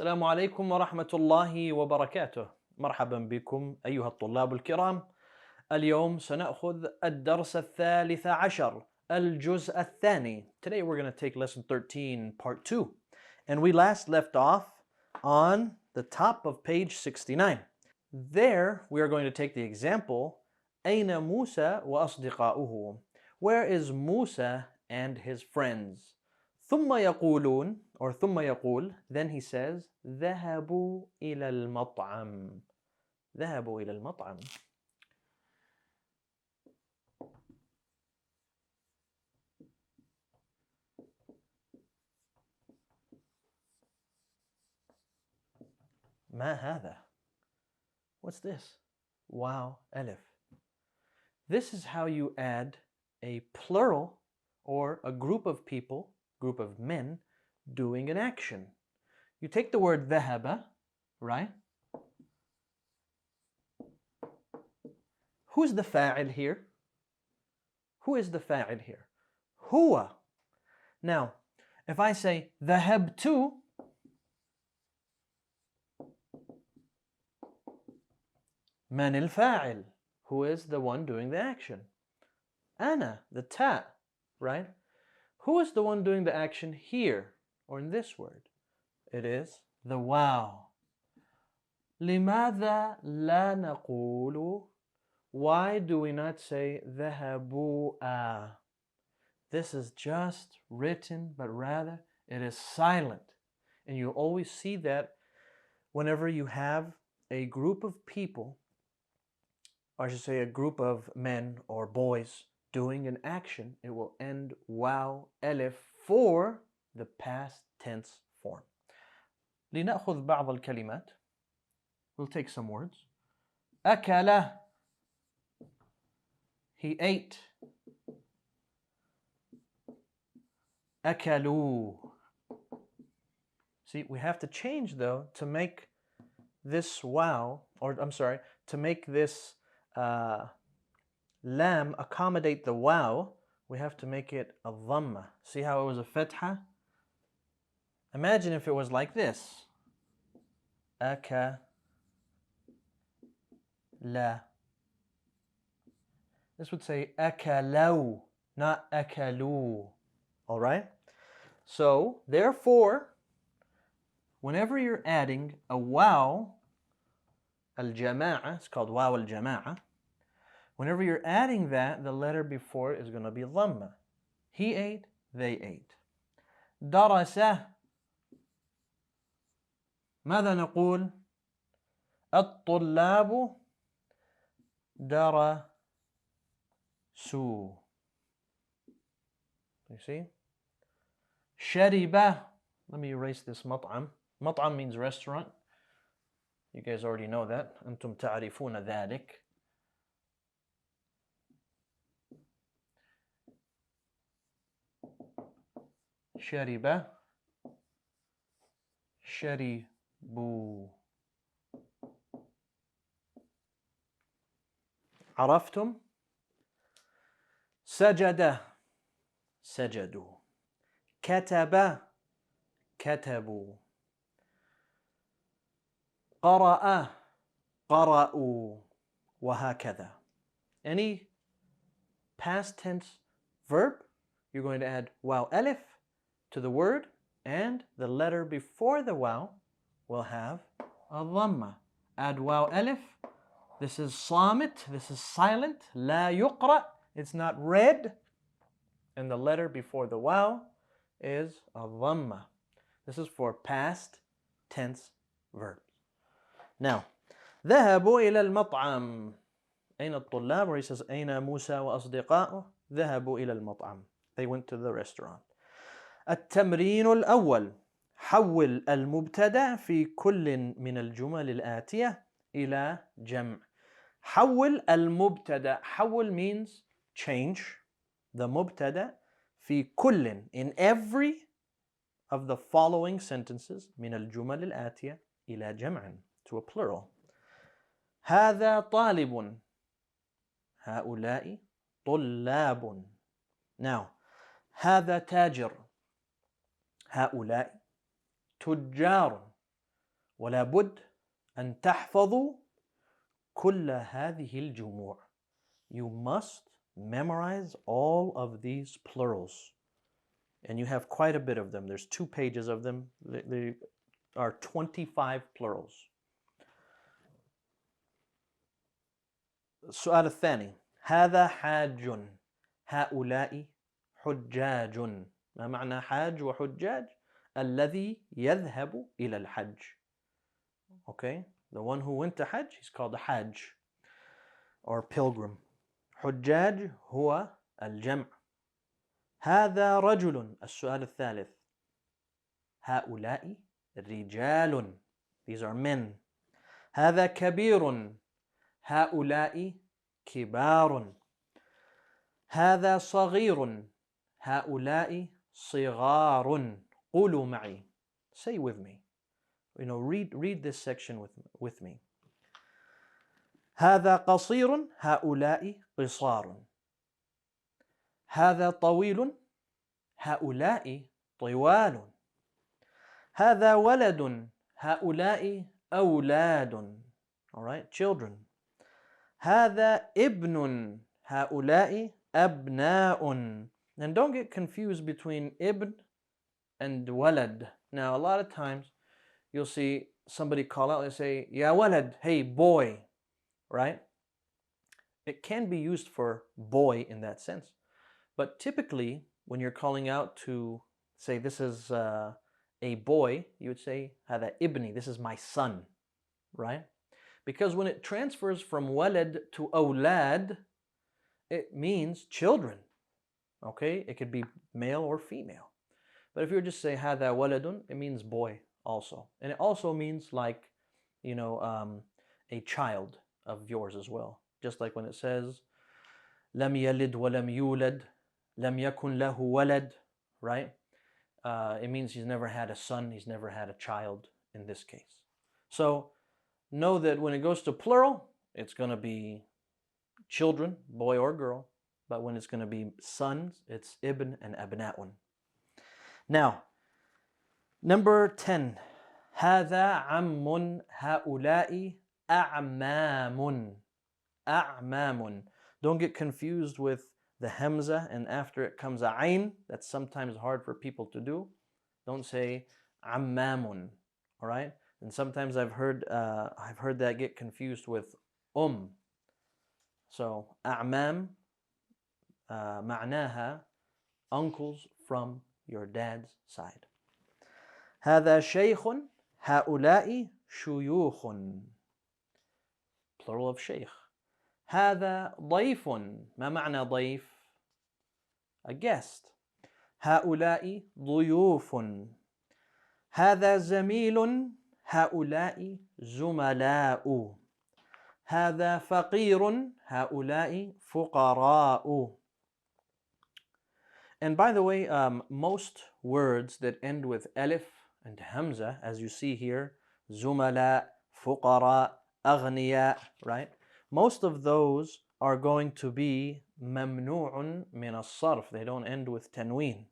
السلام عليكم ورحمة الله وبركاته. مرحبا بكم أيها الطلاب الكرام. اليوم سنأخذ الدرس الثالث عشر الجزء الثاني. Today we're going to take lesson 13 part 2 and we last left off on the top of page 69. There we are going to take the example أين موسى وأصدقاؤه. Where is Musa and his friends? ثم يقولون or ثم يقول, then he says ذهبوا إلى المطعم. ذهبوا إلى المطعم. ما هذا? What's this? Wow, ألف. This is how you add a plural or a group of people, group of men, doing an action. You take the word ذهب, right? Who's the فاعل here? Who is the فاعل here? هو. Now, if I say ذهبت, من الفاعل? Who is the one doing the action? أنا, the ta, right? Who is the one doing the action here, or in this word? It is the wow. لماذا لا نقول? Why do we not say ذهبوا? This is just written, but rather it is silent. And you always see that whenever you have a group of people, or I should say a group of men or boys doing an action, it will end واو ألف for the past tense form. لنأخذ بعض الكلمات. We'll take some words. أكل, he ate. أكلوا. See, we have to change though to make this wow, or I'm sorry, to make this lam accommodate the wow, we have to make it a dhamma. See how it was a fatha? Imagine if it was like this. Aka la. This would say akalau, not akalu. Alright? So, therefore, whenever you're adding a wow, al-jama'a, it's called wow al-jama'a. Whenever you're adding that, the letter before is going to be dhamma. He ate, they ate. درس. ماذا نقول؟ الطلاب درسوا. You see? شرب. Let me erase this مطعم. مطعم means restaurant. You guys already know that. أنتم تعرفون ذلك. شرب. شربوا. عرفتم؟ سجد. سجدوا. كتب. كتبوا. قرأ. قرأوا. وهكذا. Any past tense verb, you're going to add waw alif to the word, and the letter before the waw will have a dhamma. Add waw alif. This is صامت. This is silent. لا يقرأ. It's not read. And the letter before the waw is a dhamma. This is for past tense verbs. Now, ذهبوا إلى المطعم. أين الطلاب? Where he says أين موسى وأصدقاؤه؟ ذهبوا إلى المطعم. They went to the restaurant. التمرين الأول. حول المبتدأ في كل من الجمل الآتية إلى جمع. حول المبتدأ. حول means change the مبتدأ في كل, in every of the following sentences من الجمل الآتية إلى جمع, to a plural. هذا طالب. هؤلاء طلاب. Now, هذا تاجر. هؤلاء تجار. ولا بد أن تحفظوا كل هذه الجموع. You must memorize all of these plurals. And you have quite a bit of them. There's 2 pages of them. They are 25 plurals. السؤال الثاني. هذا حاج. هؤلاء حجاج. ما معنى حاج وحجاج؟ الذي يذهب إلى الحج. Okay? The one who went to Hajj, he's called a Hajj or pilgrim. حجاج هو الجمع. هذا رجل. السؤال الثالث. هؤلاء رجال. These are men. هذا كبير. هؤلاء كبار. هذا صغير. هؤلاء صغار. قولوا معي. Say with me. Read this section with me. هذا قصير. هؤلاء قصار. هذا طويل. هؤلاء طوال. هذا ولد. هؤلاء أولاد. All right, children. هذا ابن. هؤلاء أبناء. And don't get confused between ibn and walad. Now, a lot of times you'll see somebody call out and say, Ya walad, hey boy, right? It can be used for boy in that sense. But typically, when you're calling out to say this is a boy, you would say, هذا ibni, this is my son, right? Because when it transfers from walad to awlad, it means children, okay? It could be male or female. But if you just say هذا waladun, it means boy also. And it also means like, a child of yours as well. Just like when it says, لم يلد ولم يولد, لم يكن له ولد, right? It means he's never had a son, he's never had a child in this case. So know that when it goes to plural, it's going to be children, boy or girl. But when it's going to be sons, it's ibn and abna'un. Now, number 10. هذا عم. هؤلاء أعمام. أعمام. Don't get confused with the hamza and after it comes a ayn. That's sometimes hard for people to do. Don't say ammamun. All right? And sometimes I've heard that get confused with So أعمام معناها uncles from your dad's side. هذا شيخ. هؤلاء شيوخ. Plural of sheikh. هذا ضيف. ما معنى ضيف? A guest. هؤلاء ضيوف. هذا زميل. هؤلاء زملاء. هذا فقير. هؤلاء فقراء. And by the way, most words that end with alif and hamza, as you see here, zumala, fuqara, aghniya, right? Most of those are going to be mamnu'un min as-sarf. They don't end with tanween.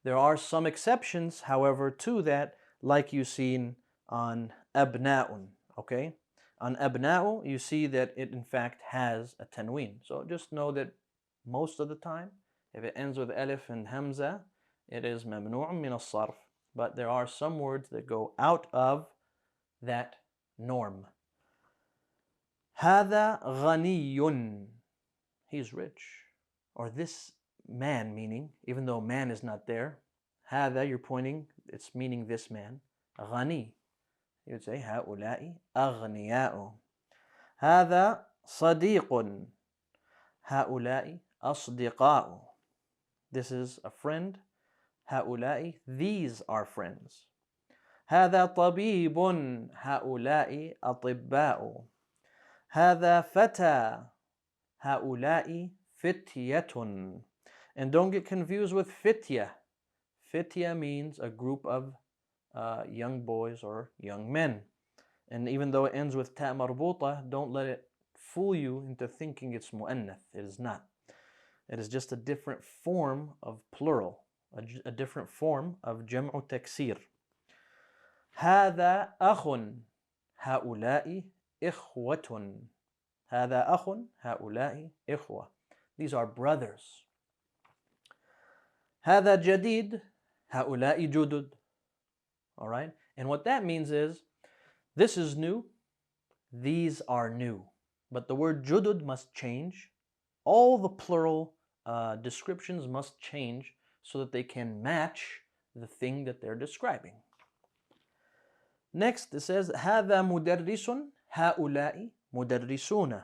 There are some exceptions, however, to that, like you've seen on abna'un, okay? On abna'u, you see that it in fact has a tanween. So just know that most of the time, if it ends with alif and hamza, it is mamnu'un min as-sarf. But there are some words that go out of that norm. هذا غني. He's rich. Or this man, meaning, even though man is not there, هذا, you're pointing, it's meaning this man. غني. You would say هؤلاء أغنياء. هذا صديق. هؤلاء أصدقاء. This is a friend. هؤلاء, these are friends. هذا طبيب. هؤلاء أطباء. هذا فتى. هؤلاء فتية. And don't get confused with fitya. Fitya means a group of young boys or young men. And even though it ends with ta marbuta, don't let it fool you into thinking it's mu'annath. It is not. It is just a different form of plural, a different form of jam'u taksir. هذا أخ هؤلاء إخوة. هذا أخ هؤلاء إخوة. These are brothers. هذا جديد هؤلاء جدد. All right? And what that means is, this is new, these are new. But the word judud must change. All the plural descriptions must change so that they can match the thing that they're describing. Next, it says هذا مدرس هؤلاء مدرسون.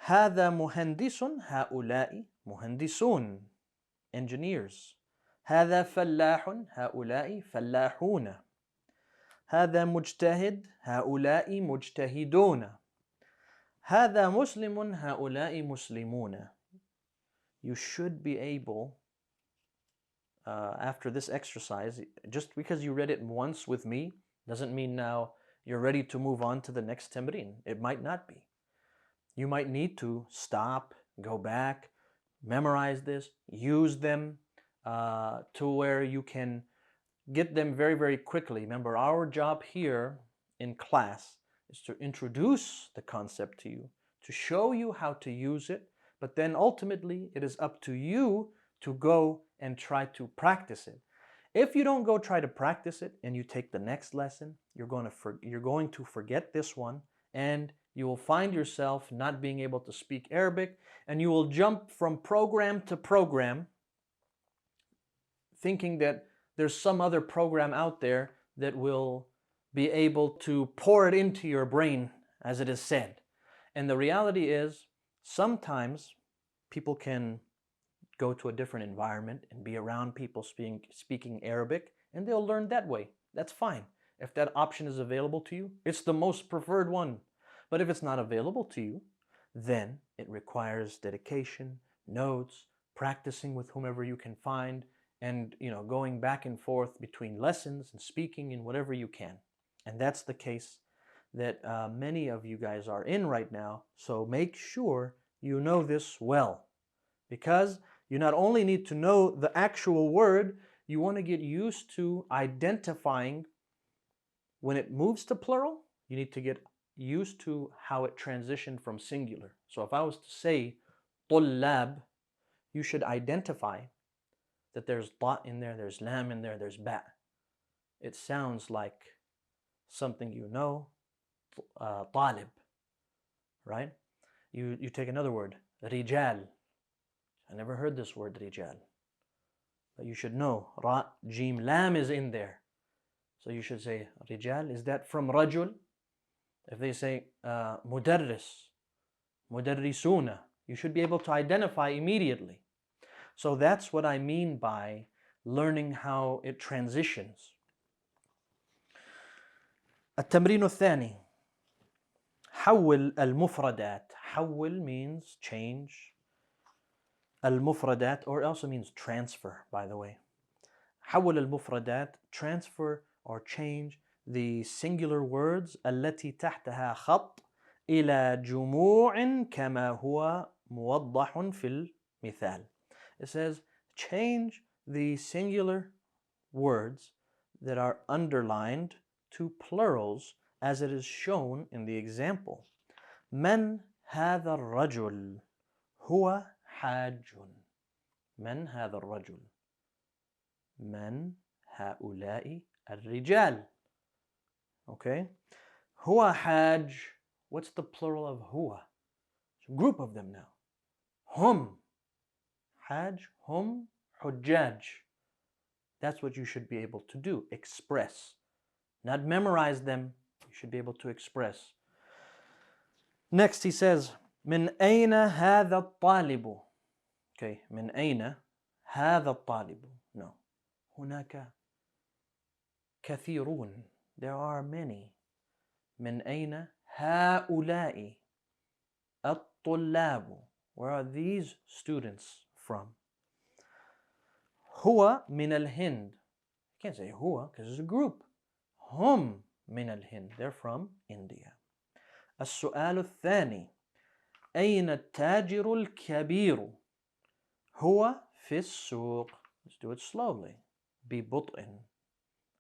هذا مهندس هؤلاء مهندسون. Engineers. هذا فلاح هؤلاء فلاحون. هذا مجتهد هؤلاء مجتهدون. هذا مسلم هؤلاء مسلمون. You should be able, after this exercise, just because you read it once with me doesn't mean now you're ready to move on to the next tamreen. It might not be. You might need to stop, go back, memorize this, use them to where you can get them very, very quickly. Remember, our job here in class is to introduce the concept to you, to show you how to use it, but then ultimately it is up to you to go and try to practice it. If you don't go try to practice it and you take the next lesson, you're going to forget this one, and you will find yourself not being able to speak Arabic, and you will jump from program to program thinking that there's some other program out there that will be able to pour it into your brain, as it is said. And the reality is, sometimes people can go to a different environment and be around people speaking Arabic, and they'll learn that way. That's fine. If that option is available to you, it's the most preferred one. But if it's not available to you, then it requires dedication, notes, practicing with whomever you can find, and going back and forth between lessons and speaking in whatever you can. And that's the case that many of you guys are in right now. So make sure you know this well, because you not only need to know the actual word, you want to get used to identifying when it moves to plural. You need to get used to how it transitioned from singular. So if I was to say طلاب, you should identify that there's ta in there, there's lam in there, there's ba. It sounds like something you know, talib, right? You take another word, rijal. I never heard this word, rijal. But you should know, ra, jim, lam is in there. So you should say, rijal, is that from rajul? If they say mudarris, mudarrisuna, you should be able to identify immediately. So that's what I mean by learning how it transitions. التمرين الثاني. حول المفردات. حول means change. المفردات, or also means transfer, by the way. حول المفردات, transfer or change the singular words التي تحتها خط إلى جموع كما هو موضح في المثال. It says, change the singular words that are underlined to plurals as it is shown in the example. من هذا الرجل؟ هو حاج. من هذا الرجل؟ من هؤلاء الرجال؟ Okay. هو حاج. What's the plural of هو? It's a group of them now. هم. Hajj, hum, hujjaj. That's what you should be able to do. Express. Not memorize them. You should be able to express. Next he says, من أين هذا الطالب? Okay, من أين هذا الطالب? No. هناك كثيرون. There are many. من أين هؤلاء الطلاب? Where are these students from? هو من الهند. You can't say هو because it's a group. هم من الهند. They're from India. السؤال الثاني. أين التاجر الكبير؟ هو في السوق. Let's do it slowly. ببطء.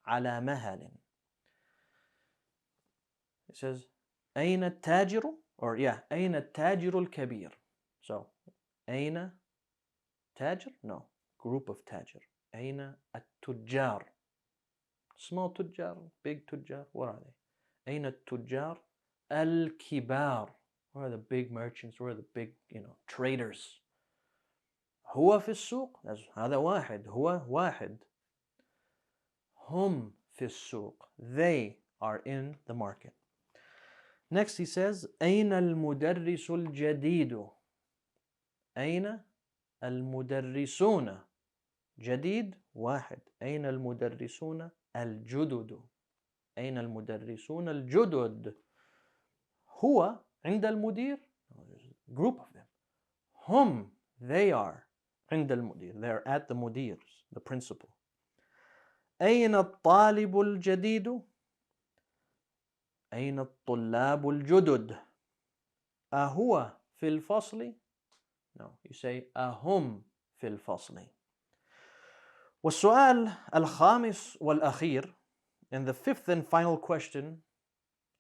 على مهل. It says أين التاجر, or yeah, أين التاجر الكبير. So أين تاجر? No, group of تاجر. أين التجار? Small تجار, big تجار, what are they? أين التجار الكبار? Where are the big merchants? Where are the big, traders? هو في السوق. هذا واحد. هو واحد. هم في السوق. They are in the market. Next he says أين المدرس الجديد? أين المدرسون؟ جديد واحد. أين المدرسون الجدد؟ أين المدرسون الجدد؟ هو عند المدير. Group of them. هم, they are عند المدير. They're at the مدير, the principal. أين الطالب الجديد؟ أين الطلاب الجدد؟ أهو في الفصل؟ No, you say أهم في الفصل. والسؤال الخامس والأخير, and the fifth and final question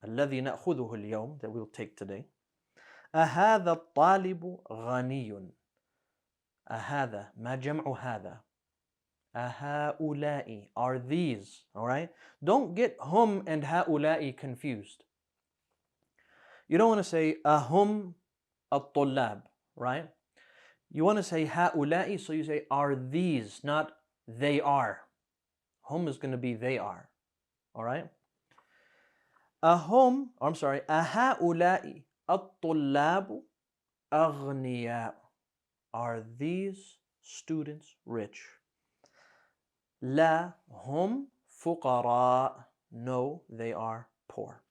الذي نأخذه اليوم, that we'll take today. أهذا الطالب غني؟ أهذا, ما جمع هذا؟ أهؤلاء, are these, alright? Don't get هم and هؤلاء confused. You don't want to say أهم الطلاب, right? You want to say هؤلاء, so you say are these, not they are. Hum is going to be they are, alright? أهم, I'm sorry, أهؤلاء الطلاب أغنياء? Are these students rich? لا هم فقراء. No, they are poor.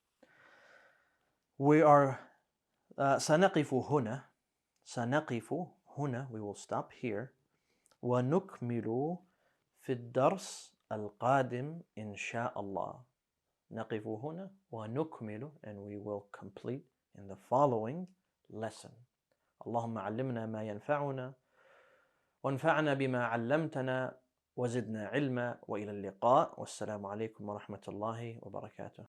We are سنقف هنا. سنقف هنا. We will stop here. ونكمل في الدرس القادم إن شاء الله. نقف هنا ونكمل, and we will complete in the following lesson. اللهم علمنا ما ينفعنا وانفعنا بما علمتنا وزدنا علما وإلى اللقاء والسلام عليكم ورحمة الله وبركاته.